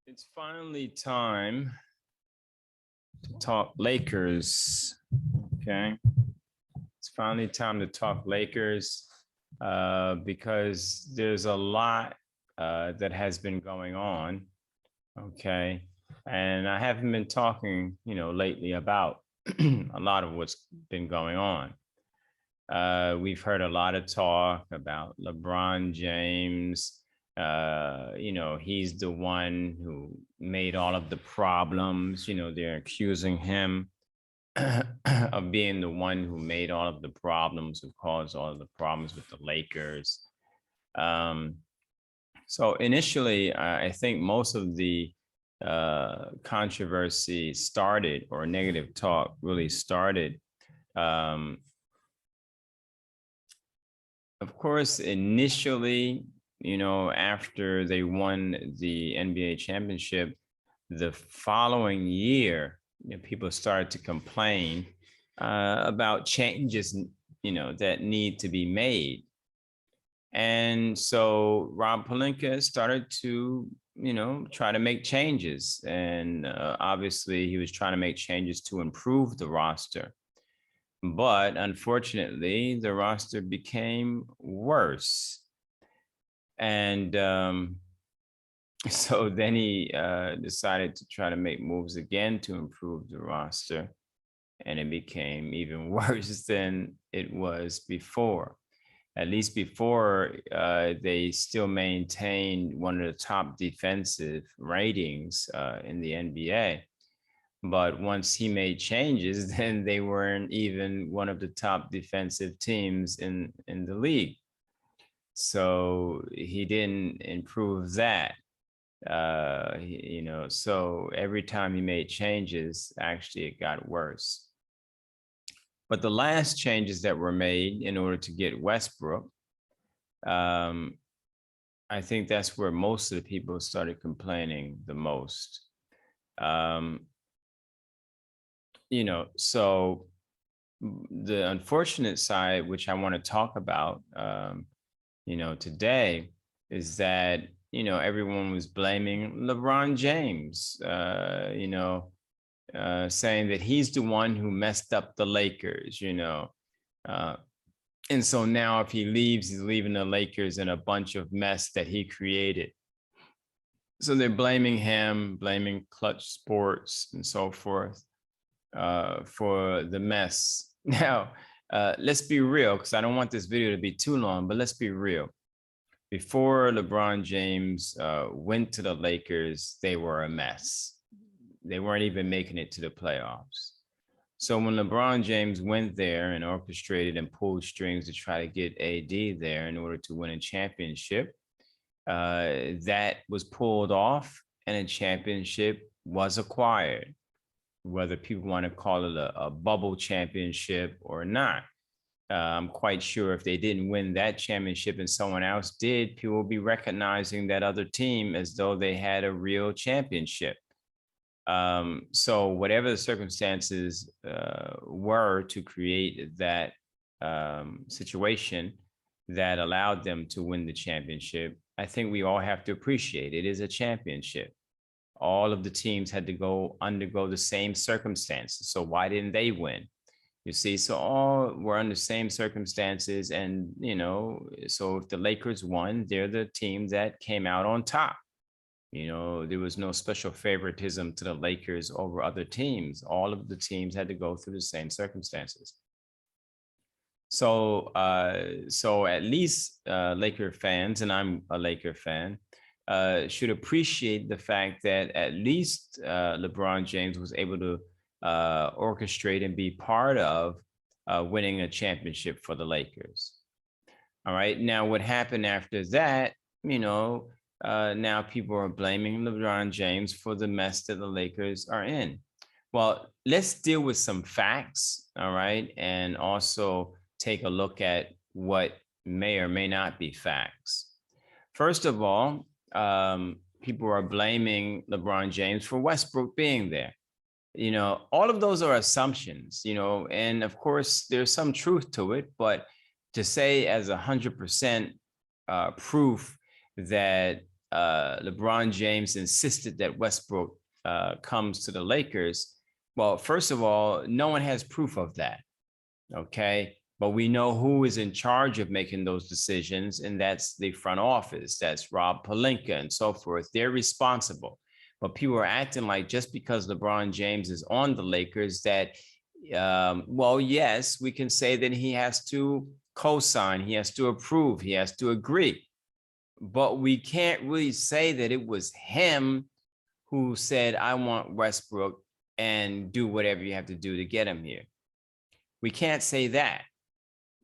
It's finally time to talk Lakers. Okay. It's finally time to talk Lakers because there's a lot that has been going on. Okay. And I haven't been talking, lately about a lot of what's been going on. We've heard a lot of talk about LeBron James. He's the one who made all of the problems. They're accusing him of being the one who made all of the problems, who caused all of the problems with the Lakers. Um, so initially, I think most of the controversy started, or negative talk really started. Um, of course, initially, after they won the NBA championship, the following year, people started to complain about changes, that need to be made. And so Rob Pelinka started to, try to make changes. And obviously, he was trying to make changes to improve the roster. But unfortunately, the roster became worse. And so then he decided to try to make moves again to improve the roster. And it became even worse than it was before. At least before, they still maintained one of the top defensive ratings in the NBA. But once he made changes, then they weren't even one of the top defensive teams in the league. So he didn't improve that. So every time he made changes, actually it got worse. But the last changes that were made in order to get Westbrook, I think that's where most of the people started complaining the most. So the unfortunate side, which I want to talk about, today, is that, everyone was blaming LeBron James, saying that he's the one who messed up the Lakers, and so now if he leaves, he's leaving the Lakers in a bunch of mess that he created. So they're blaming him, blaming Clutch Sports and so forth for the mess. Now, let's be real, because I don't want this video to be too long, but let's be real. Before LeBron James went to the Lakers, they were a mess. They weren't even making it to the playoffs. So when LeBron James went there and orchestrated and pulled strings to try to get AD there in order to win a championship, that was pulled off and a championship was acquired, whether people want to call it a bubble championship or not. I'm quite sure if they didn't win that championship and someone else did, people will be recognizing that other team as though they had a real championship. So whatever the circumstances were to create that situation that allowed them to win the championship, I think we all have to appreciate it is a championship. All of the teams had to undergo the same circumstances. So why didn't they win? You see, so all were under the same circumstances. And, so if the Lakers won, they're the team that came out on top. There was no special favoritism to the Lakers over other teams. All of the teams had to go through the same circumstances. So, so at least Laker fans, and I'm a Laker fan, should appreciate the fact that at least LeBron James was able to orchestrate and be part of winning a championship for the Lakers. All right. Now, what happened after that, now people are blaming LeBron James for the mess that the Lakers are in. Well, let's deal with some facts, all right, and also take a look at what may or may not be facts. First of all, people are blaming LeBron James for Westbrook being there. All of those are assumptions, and of course there's some truth to it, but to say as 100% proof that LeBron James insisted that Westbrook comes to the Lakers. Well, first of all, no one has proof of that. Okay. But we know who is in charge of making those decisions, and that's the front office. That's Rob Pelinka and so forth. They're responsible. But people are acting like just because LeBron James is on the Lakers that, well, yes, we can say that he has to co-sign, he has to approve, he has to agree. But we can't really say that it was him who said, I want Westbrook and do whatever you have to do to get him here. We can't say that,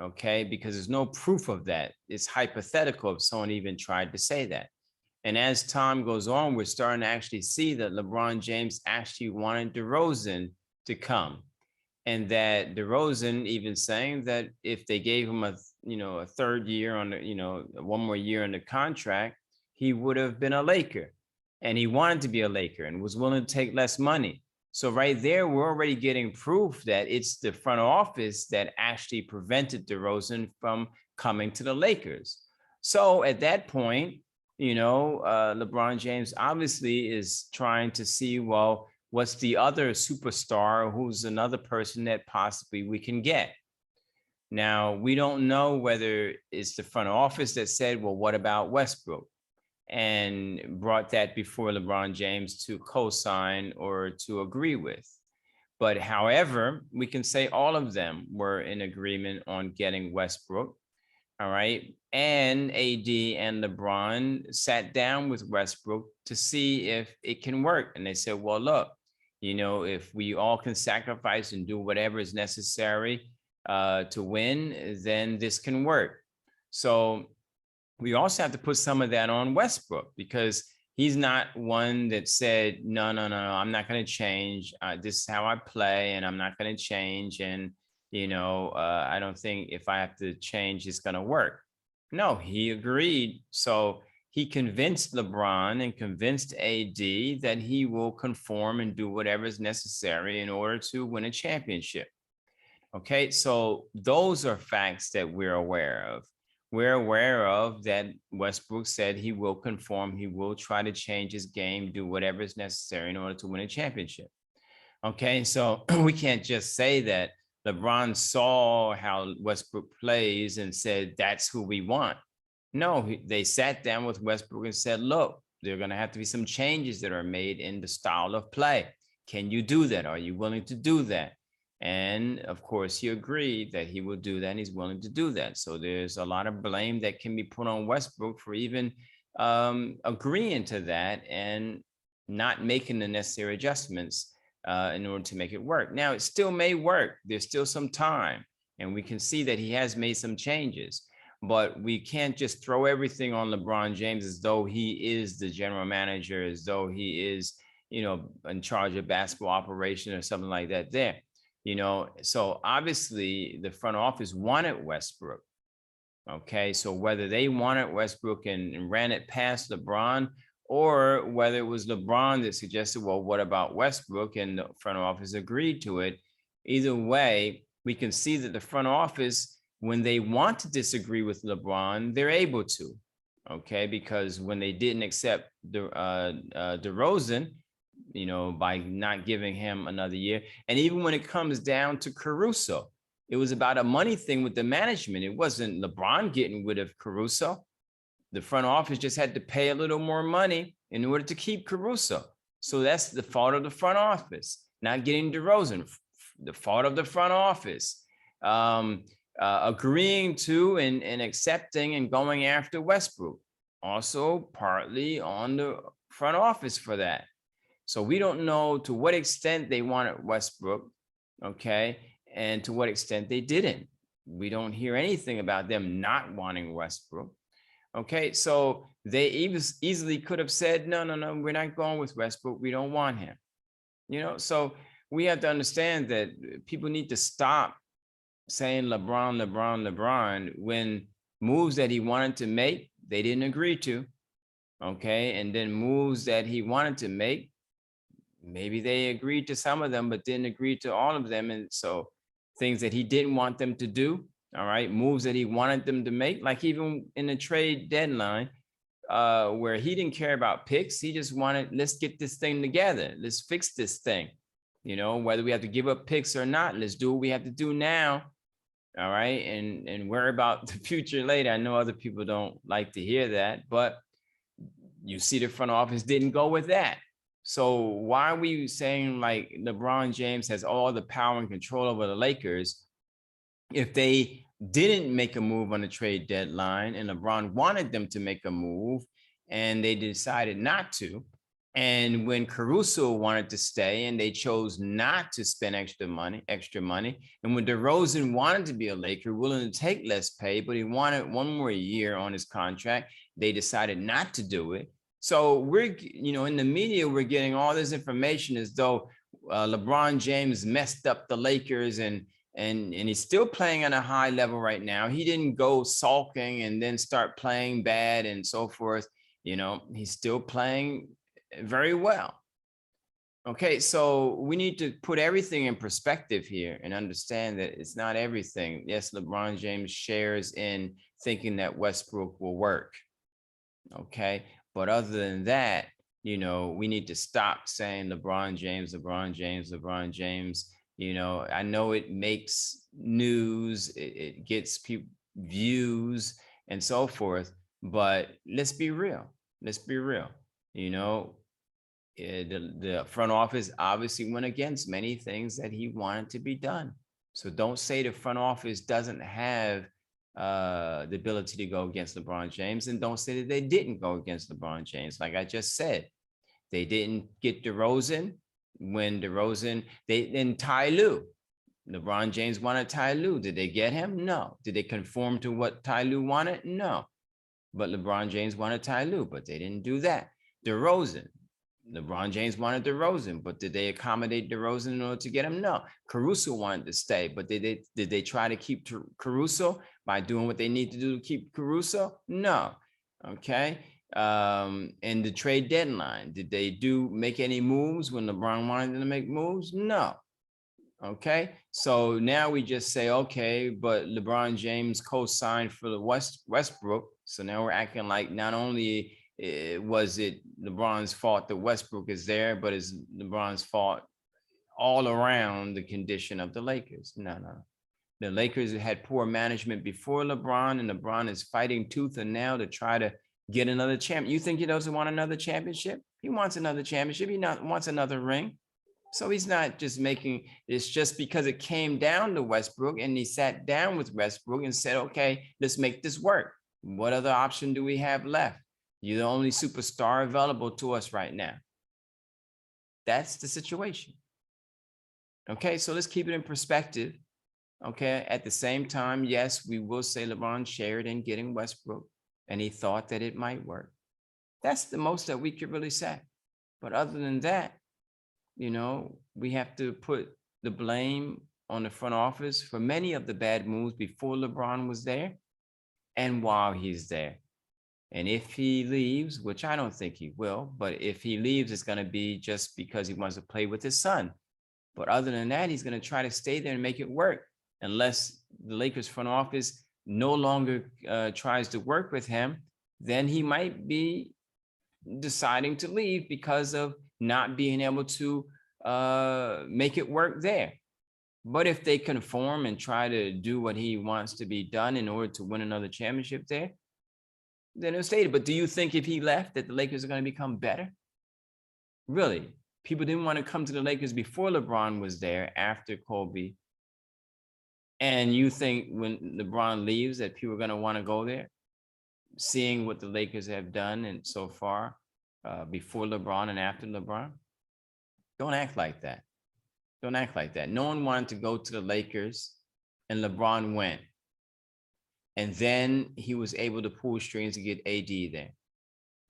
okay, because there's no proof of that. It's hypothetical if someone even tried to say that. And as time goes on, we're starting to actually see that LeBron James actually wanted DeRozan to come. And that DeRozan even saying that if they gave him a third year on the, one more year on the contract, he would have been a Laker. And he wanted to be a Laker and was willing to take less money. So right there, we're already getting proof that it's the front office that actually prevented DeRozan from coming to the Lakers. So at that point, LeBron James obviously is trying to see, well, what's the other superstar? Who's another person that possibly we can get? Now, we don't know whether it's the front office that said, well, what about Westbrook? And brought that before LeBron James to co-sign or to agree with. But however, we can say all of them were in agreement on getting Westbrook. All right. And AD and LeBron sat down with Westbrook to see if it can work. And they said, well, look, if we all can sacrifice and do whatever is necessary to win, then this can work. So we also have to put some of that on Westbrook, because he's not one that said, no, I'm not going to change. This is how I play and I'm not going to change. And, I don't think if I have to change, it's going to work. No, he agreed. So he convinced LeBron and convinced AD that he will conform and do whatever is necessary in order to win a championship. Okay, so those are facts that we're aware of. We're aware of that Westbrook said he will conform, he will try to change his game, do whatever is necessary in order to win a championship. Okay, so we can't just say that LeBron saw how Westbrook plays and said, that's who we want. No, they sat down with Westbrook and said, look, there are going to have to be some changes that are made in the style of play. Can you do that? Are you willing to do that? And of course, he agreed that he will do that and he's willing to do that. So there's a lot of blame that can be put on Westbrook for even agreeing to that and not making the necessary adjustments in order to make it work. Now, it still may work. There's still some time. And we can see that he has made some changes. But we can't just throw everything on LeBron James as though he is the general manager, as though he is, in charge of basketball operation or something like that there. So obviously the front office wanted Westbrook. Okay, so whether they wanted Westbrook and ran it past LeBron, or whether it was LeBron that suggested, well, what about Westbrook? And the front office agreed to it. Either way, we can see that the front office, when they want to disagree with LeBron, they're able to. Okay, because when they didn't accept DeRozan, by not giving him another year. And even when it comes down to Caruso, it was about a money thing with the management. It wasn't LeBron getting rid of Caruso. The front office just had to pay a little more money in order to keep Caruso. So that's the fault of the front office, not getting DeRozan, the fault of the front office. Agreeing to and accepting and going after Westbrook, also partly on the front office for that. So we don't know to what extent they wanted Westbrook, okay, and to what extent they didn't. We don't hear anything about them not wanting Westbrook. Okay, so they easily could have said, no, we're not going with Westbrook. We don't want him. So we have to understand that people need to stop saying LeBron, when moves that he wanted to make, they didn't agree to. Okay, and then moves that he wanted to make, maybe they agreed to some of them, but didn't agree to all of them. And so things that he didn't want them to do, all right, moves that he wanted them to make, like even in the trade deadline, where he didn't care about picks. He just wanted, let's get this thing together. Let's fix this thing. You know, whether we have to give up picks or not, let's do what we have to do now. All right. And worry about the future later. I know other people don't like to hear that, but you see the front office didn't go with that. So why are we saying like LeBron James has all the power and control over the Lakers if they didn't make a move on the trade deadline and LeBron wanted them to make a move and they decided not to? And when Caruso wanted to stay and they chose not to spend extra money, and when DeRozan wanted to be a Laker, willing to take less pay, but he wanted one more year on his contract, they decided not to do it. So we're, you know, in the media, we're getting all this information as though LeBron James messed up the Lakers and he's still playing at a high level right now. He didn't go sulking and then start playing bad and so forth. You know, he's still playing very well. Okay, so we need to put everything in perspective here and understand that it's not everything. Yes, LeBron James shares in thinking that Westbrook will work. Okay, but other than that, you know, we need to stop saying LeBron James, LeBron James, LeBron James. You know, I know it makes news, it gets people views and so forth, but let's be real. Let's be real. You know, the front office obviously went against many things that he wanted to be done. So don't say the front office doesn't have the ability to go against LeBron James, and don't say that they didn't go against LeBron James. Like I just said, they didn't get DeRozan when DeRozan, then Ty Lue. LeBron James wanted Ty Lue. Did they get him? No. Did they conform to what Ty Lue wanted? No. But LeBron James wanted Ty Lue, but they didn't do that. DeRozan. LeBron James wanted DeRozan, but did they accommodate DeRozan in order to get him? No. Caruso wanted to stay, but did they try to keep Caruso by doing what they need to do to keep Caruso? No. Okay. And the trade deadline, did they make any moves when LeBron wanted them to make moves? No. Okay. So now we just say, okay, but LeBron James co-signed for the Westbrook. So now we're acting like not only was it LeBron's fault that Westbrook is there, but it's LeBron's fault all around the condition of the Lakers. No. The Lakers had poor management before LeBron, and LeBron is fighting tooth and nail to try to get another champ. You think he doesn't want another championship? He wants another championship. He wants another ring. So he's not just making this just because it came down to Westbrook and he sat down with Westbrook and said, okay, let's make this work. What other option do we have left? You're the only superstar available to us right now. That's the situation. Okay, so let's keep it in perspective. Okay, at the same time, yes, we will say LeBron shared in getting Westbrook and he thought that it might work. That's the most that we could really say. But other than that, you know, we have to put the blame on the front office for many of the bad moves before LeBron was there and while he's there. And if he leaves, which I don't think he will, but if he leaves, it's going to be just because he wants to play with his son. But other than that, he's going to try to stay there and make it work unless the Lakers front office no longer tries to work with him, then he might be deciding to leave because of not being able to make it work there. But if they conform and try to do what he wants to be done in order to win another championship there, then it'll stay. But do you think if he left that the Lakers are going to become better? Really? People didn't want to come to the Lakers before LeBron was there, after Kobe. And you think when LeBron leaves that people are going to want to go there, seeing what the Lakers have done and so far before LeBron and after LeBron? Don't act like that. Don't act like that. No one wanted to go to the Lakers and LeBron went. And then he was able to pull strings to get AD there.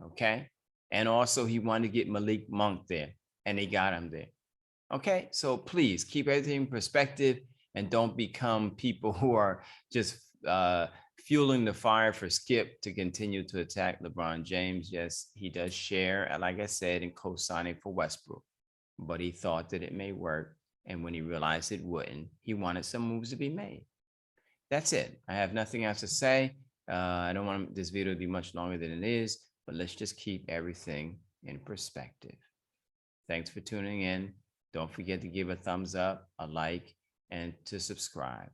Okay. And also he wanted to get Malik Monk there and they got him there. Okay. So please keep everything in perspective and don't become people who are just fueling the fire for Skip to continue to attack LeBron James. Yes, he does share, like I said, in co-signing for Westbrook, but he thought that it may work. And when he realized it wouldn't, he wanted some moves to be made. That's it. I have nothing else to say. I don't want this video to be much longer than it is. but let's just keep everything in perspective. Thanks for tuning in. Don't forget to give a thumbs up, a like, and to subscribe.